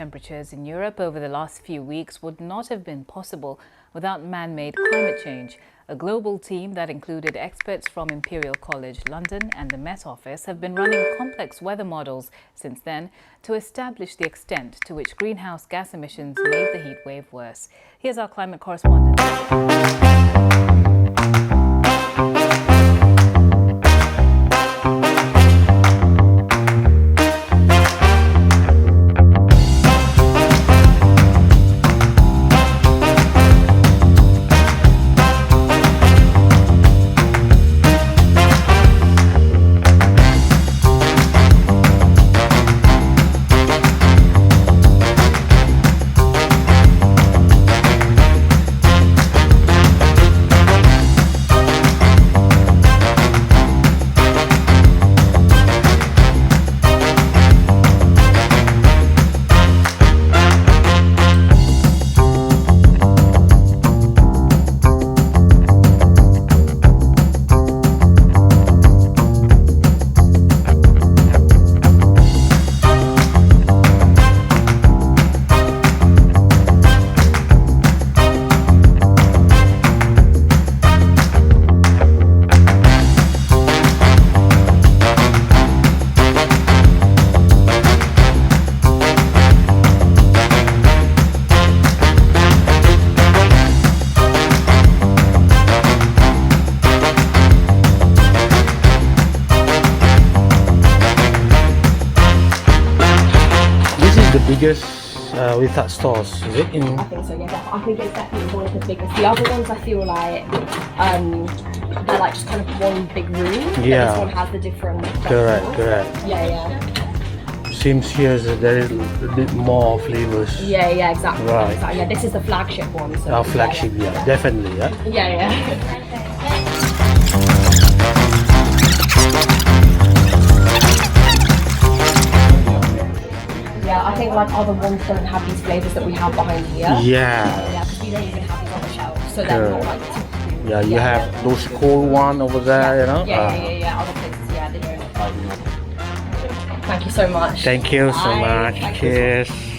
temperatures in Europe over the last few weeks would not have been possible without man-made climate change. A global team that included experts from Imperial College London and the Met Office have been running complex weather models since then to establish the extent to which greenhouse gas emissions made the heat wave worse. Here's our climate correspondent. The biggest Whittard stores, is it? I think so, yeah. I think it's definitely one of the biggest. The other ones I feel like they're like just kind of one big room. Yeah. This one has the different. Correct. Yeah. Seems here there is a bit more flavors. Yeah, exactly. Right. Exactly. Yeah, this is the flagship one. So Our flagship, yeah, definitely, yeah. Yeah. Yeah, I think like other ones don't have these flavors that we have behind here. Yeah. Yeah, because we don't even have these on the shelf, so they're not like. Yeah, you have those cold one over there, you know. Yeah. Other places, yeah, they don't. Thank you so much. Thank you so Bye. much. Thank you. Cheers.